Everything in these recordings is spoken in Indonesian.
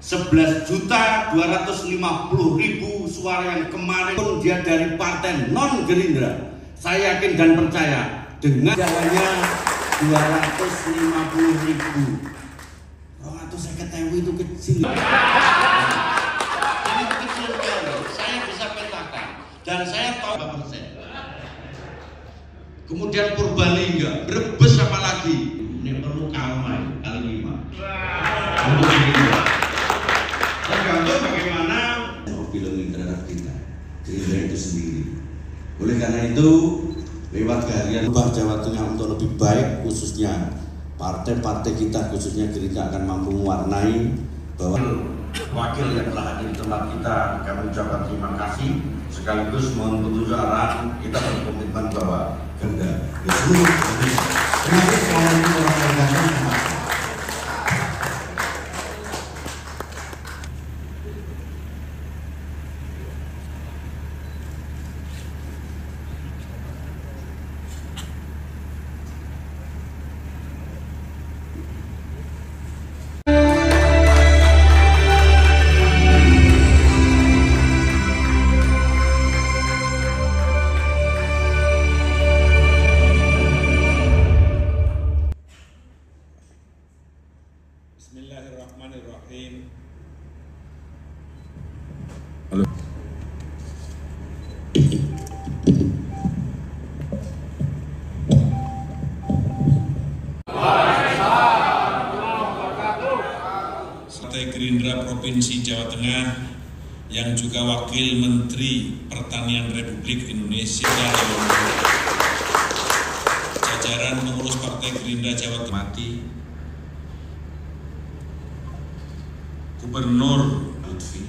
11.250.000 suara yang kemarin pun dia dari partai non Gerindra. Saya yakin dan percaya dengan jalannya 250.000. Atau saya ketahui itu kecil. Ini kecil sekali. Saya bisa petakan dan saya tahu berapa persen. Kemudian Purbalingga, Brebes apa lagi? Ini perlu kamai kali 5. Untuk Gerindra. Tergantung bagaimana film terhadap kita, Gerindra itu sendiri. Oleh karena itu, lewat kehadiran Jawa Tengah untuk lebih baik, khususnya partai-partai kita, khususnya Gerindra akan mampu mewarnai bahwa wakil yang telah hadir di tempat kita, kami ucapkan terima kasih sekaligus mohon petunjuk arahan kita berkomitmen bahwa Gerindra di seluruh Indonesia. Terima kasih sekali lagi. Bismillahirrahmanirrahim. Halo. Partai Gerindra Provinsi Jawa Tengah yang juga Wakil Menteri Pertanian Republik Indonesia jajaran pengurus Partai Gerindra Jawa Tengah, Gubernur Lutfi,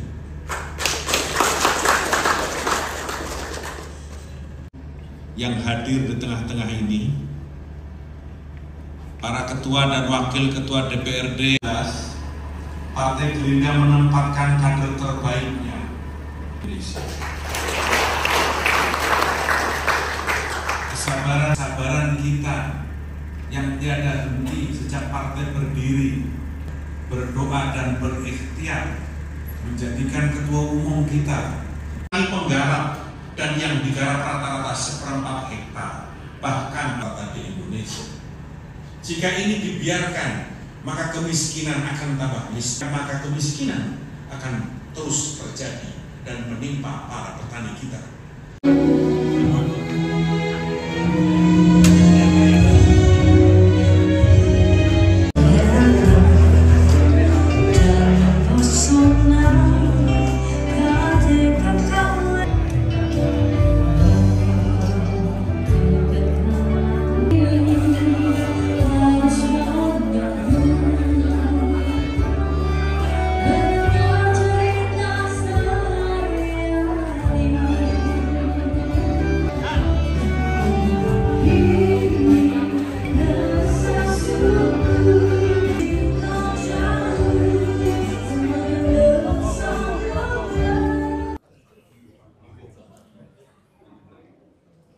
yang hadir di tengah-tengah ini, para ketua dan wakil ketua DPRD, Partai Gerindra menempatkan kader terbaiknya Indonesia. Kesabaran kita yang tiada henti sejak partai berdiri, berdoa dan berikhtiar menjadikan ketua umum kita penggarap dan yang digarap rata-rata 1/4 hektar bahkan rata di Indonesia. Jika ini dibiarkan, maka kemiskinan akan tambah miskin, maka kemiskinan akan terus terjadi dan menimpa para petani kita.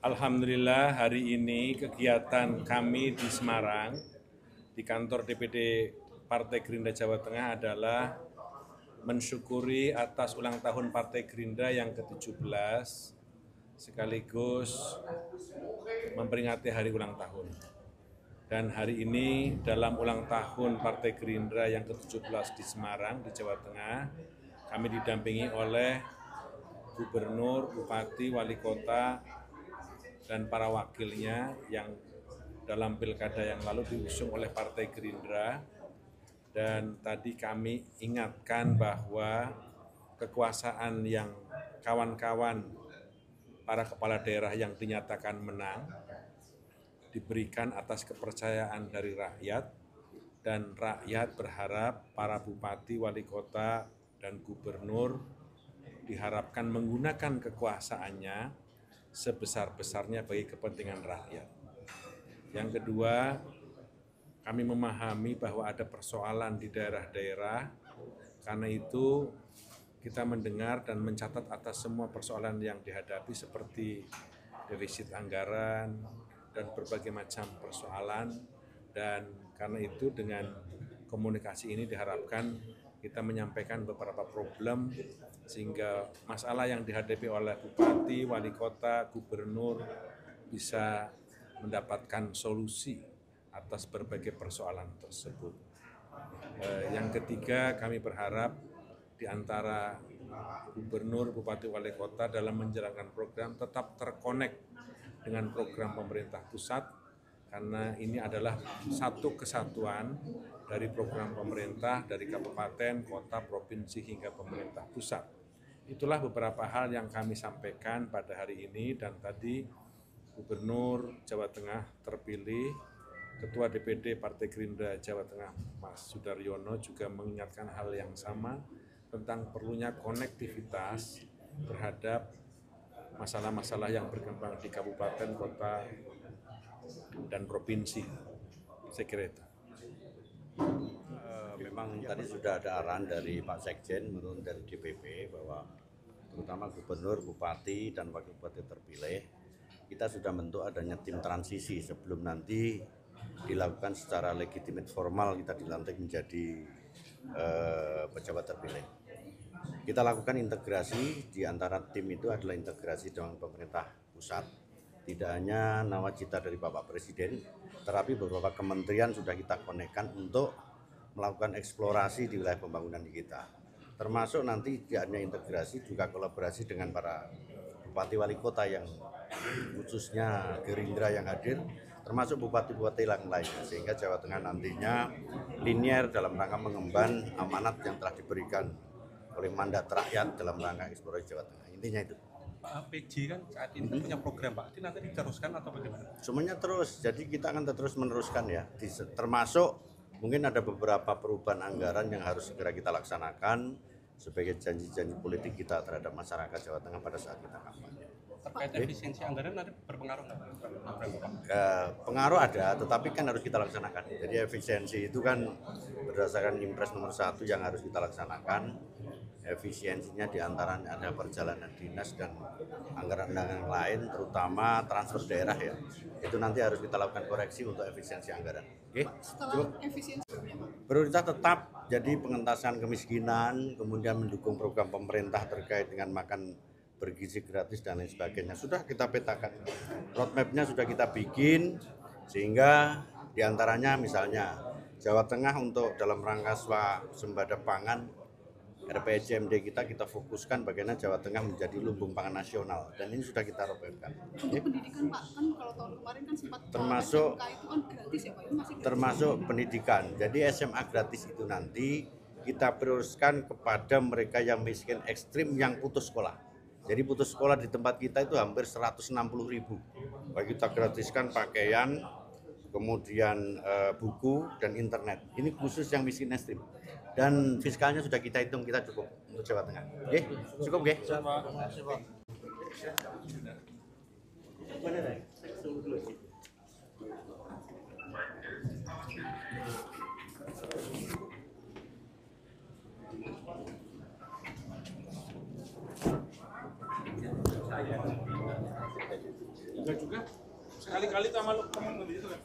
Alhamdulillah, hari ini kegiatan kami di Semarang, di kantor DPD Partai Gerindra Jawa Tengah adalah mensyukuri atas ulang tahun Partai Gerindra yang ke-17, sekaligus memperingati hari ulang tahun. Dan hari ini dalam ulang tahun Partai Gerindra yang ke-17 di Semarang, di Jawa Tengah, kami didampingi oleh Gubernur, Bupati, Wali Kota, dan para wakilnya yang dalam pilkada yang lalu diusung oleh Partai Gerindra. Dan tadi kami ingatkan bahwa kekuasaan yang kawan-kawan para kepala daerah yang dinyatakan menang diberikan atas kepercayaan dari rakyat, dan rakyat berharap para bupati, wali kota, dan gubernur diharapkan menggunakan kekuasaannya sebesar-besarnya bagi kepentingan rakyat. Yang kedua, kami memahami bahwa ada persoalan di daerah-daerah, karena itu kita mendengar dan mencatat atas semua persoalan yang dihadapi seperti defisit anggaran dan berbagai macam persoalan, dan karena itu dengan komunikasi ini diharapkan kita menyampaikan beberapa problem sehingga masalah yang dihadapi oleh bupati, wali kota, gubernur bisa mendapatkan solusi atas berbagai persoalan tersebut. Yang ketiga, kami berharap di antara gubernur, bupati, wali kota dalam menjalankan program tetap terkonek dengan program pemerintah pusat, karena ini adalah satu kesatuan dari program pemerintah dari kabupaten, kota, provinsi hingga pemerintah pusat. Itulah beberapa hal yang kami sampaikan pada hari ini, dan tadi Gubernur Jawa Tengah terpilih, Ketua DPD Partai Gerindra Jawa Tengah Mas Sudaryono juga mengingatkan hal yang sama tentang perlunya konektivitas terhadap masalah-masalah yang berkembang di kabupaten, kota, dan provinsi. Saya kira itu. Memang tadi sudah ada arahan dari Pak Sekjen menurut dari DPP bahwa terutama gubernur, bupati, dan wakil bupati terpilih, kita sudah bentuk adanya tim transisi sebelum nanti dilakukan secara legitimate formal kita dilantik menjadi pejabat terpilih. Kita lakukan integrasi, di antara tim itu adalah integrasi dengan pemerintah pusat. Tidak hanya nawacita dari Bapak Presiden, tetapi beberapa kementerian sudah kita konekkan untuk melakukan eksplorasi di wilayah pembangunan kita. Termasuk nanti tidak hanya integrasi, juga kolaborasi dengan para bupati wali kota yang khususnya Gerindra yang hadir, termasuk bupati-bupati yang lain, sehingga Jawa Tengah nantinya linier dalam rangka mengemban amanat yang telah diberikan oleh mandat rakyat dalam rangka eksplorasi Jawa Tengah. Intinya itu. Pak PJ kan saat ini punya program, Pak. Ini nanti diteruskan atau bagaimana? Semuanya terus, jadi kita akan terus meneruskan ya. Termasuk mungkin ada beberapa perubahan anggaran yang harus segera kita laksanakan sebagai janji-janji politik kita terhadap masyarakat Jawa Tengah pada saat kita kampanye. Terkait efisiensi anggaran nanti berpengaruh nggak, Pak? Pengaruh ada, tetapi kan harus kita laksanakan. Jadi efisiensi itu kan berdasarkan Impres nomor 1 yang harus kita laksanakan. Efisiensinya diantaranya ada perjalanan dinas dan anggaran-anggaran lain, terutama transfer daerah ya. Itu nanti harus kita lakukan koreksi untuk efisiensi anggaran. Oke? Setelah efisiensi Prioritas tetap jadi pengentasan kemiskinan, kemudian mendukung program pemerintah terkait dengan makan bergizi gratis dan lain sebagainya. Sudah kita petakan, roadmap-nya sudah kita bikin, sehingga diantaranya misalnya Jawa Tengah untuk dalam rangka swasembada pangan, RPJMD kita fokuskan bagaimana Jawa Tengah menjadi lumbung pangan nasional, dan ini sudah kita roadmapkan. Untuk pendidikan Pak, kan kalau tahun kemarin kan sempat termasuk SMK itu kan gratis ya Pak, itu masih gratis. Termasuk pendidikan. Jadi SMA gratis itu nanti kita prioritaskan kepada mereka yang miskin ekstrim yang putus sekolah. Jadi putus sekolah di tempat kita itu hampir 160.000. Baik kita gratiskan pakaian, kemudian buku dan internet. Ini khusus yang miskin ekstrim. Dan fiskalnya sudah kita hitung, kita cukup untuk Jawa Tengah. Oke? Cukup nggih? Enggak juga. Sekali-kali sama lu ngomong gitu kan.